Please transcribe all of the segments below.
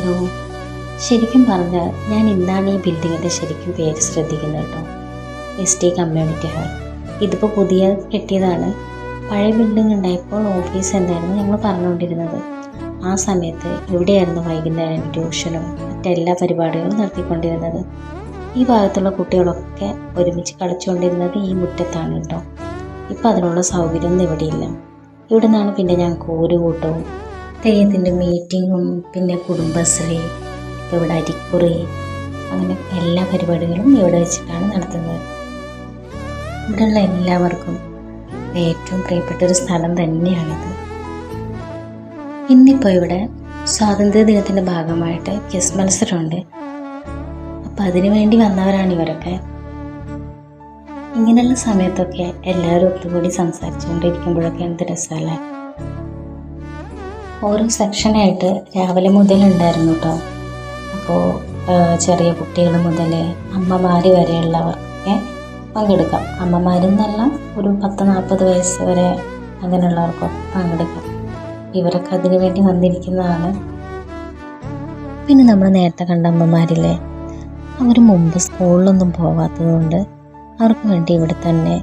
Hello. ശരിക്കും പറഞ്ഞാൽ ഞാൻ ഇന്നാണ് ഈ ബിൽഡിങ്ങിൻ്റെ ശരിക്കും പേര് ശ്രദ്ധിക്കുന്നത് കേട്ടോ. ST community hall. ഇതിപ്പോൾ പുതിയ കെട്ടിയതാണ്. പഴയ ബിൽഡിംഗ് ഉണ്ടായപ്പോൾ ഓഫീസ് എന്തായിരുന്നു ഞങ്ങൾ പറഞ്ഞുകൊണ്ടിരുന്നത്. ആ സമയത്ത് ഇവിടെയായിരുന്നു വൈകുന്നേരം ട്യൂഷനും മറ്റെല്ലാ പരിപാടികളും നടത്തിക്കൊണ്ടിരുന്നത്. ഈ ഭാഗത്തുള്ള കുട്ടികളൊക്കെ ഒരുമിച്ച് കളിച്ചുകൊണ്ടിരുന്നത് ഈ മുറ്റത്താണ് കേട്ടോ. ഇപ്പോൾ അതിനുള്ള സൗകര്യമൊന്നും ഇവിടെയില്ല. ഇവിടെ നിന്നാണ് പിന്നെ ഞങ്ങൾക്ക് ഒരു കൂട്ടവും തെയ്യത്തിൻ്റെ മീറ്റിങ്ങും പിന്നെ കുടുംബശ്രീ, ഇപ്പോൾ ഇവിടെ അരിക്കുറി, അങ്ങനെ എല്ലാ പരിപാടികളും ഇവിടെ വെച്ചിട്ടാണ് നടത്തുന്നത്. ഇവിടെയുള്ള എല്ലാവർക്കും ഏറ്റവും പ്രിയപ്പെട്ടൊരു സ്ഥലം തന്നെയാണിത്. ഇന്നിപ്പോൾ ഇവിടെ സ്വാതന്ത്ര്യ ദിനത്തിൻ്റെ ഭാഗമായിട്ട് ക്വിസ് മത്സരമുണ്ട്. അപ്പം അതിനു വേണ്ടി വന്നവരാണ് ഇവരൊക്കെ. ഇങ്ങനെയുള്ള സമയത്തൊക്കെ എല്ലാവരും ഒത്തുകൂടി സംസാരിച്ചുകൊണ്ടിരിക്കുമ്പോഴൊക്കെ എന്ത് രസമല്ലേ. ഓരോ സെക്ഷനായിട്ട് രാവിലെ മുതലുണ്ടായിരുന്നു കേട്ടോ. അപ്പോൾ ചെറിയ കുട്ടികൾ മുതൽ അമ്മമാർ വരെയുള്ളവർക്കൊക്കെ പങ്കെടുക്കാം. അമ്മമാരെന്നല്ല, ഒരു 10-40 വയസ്സ് വരെ അങ്ങനെയുള്ളവർക്കൊക്കെ പങ്കെടുക്കാം. ഇവരൊക്കെ അതിനു വേണ്ടി വന്നിരിക്കുന്നതാണ്. പിന്നെ നമ്മൾ നേരത്തെ കണ്ട അമ്മമാരില്ലേ, അവർ മുമ്പ് സ്കൂളിലൊന്നും പോകാത്തത് കൊണ്ട് അവർക്ക് വേണ്ടി ഇവിടെ തന്നെ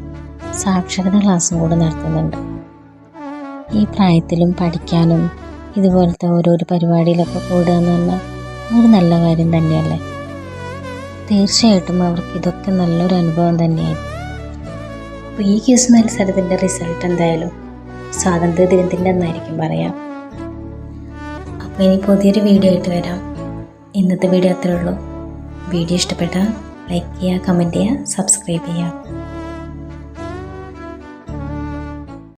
സാക്ഷരതാ ക്ലാസ്സും കൂടെ നടത്തുന്നുണ്ട്. ഈ പ്രായത്തിലും പഠിക്കാനും ഇതുപോലത്തെ ഓരോരോ പരിപാടിയിലൊക്കെ കൂടുക എന്ന് പറഞ്ഞാൽ ഒരു നല്ല കാര്യം തന്നെയല്ലേ. തീർച്ചയായിട്ടും അവർക്ക് ഇതൊക്കെ നല്ലൊരു അനുഭവം തന്നെയായിരുന്നു. അപ്പോൾ ഈ ക്വിസ് മത്സരത്തിൻ്റെ റിസൾട്ട് എന്തായാലും സ്വാതന്ത്ര്യ ദിനത്തിൻ്റെ അന്നായിരിക്കും പറയാം. അപ്പോൾ ഇനി പുതിയൊരു വീഡിയോ ആയിട്ട് വരാം. ഇന്നത്തെ വീഡിയോ അത്രേ ഉള്ളൂ. വീഡിയോ ഇഷ്ടപ്പെട്ടാൽ ലൈക്ക് ചെയ്യുക, കമൻറ്റ് ചെയ്യുക, സബ്സ്ക്രൈബ് ചെയ്യുക.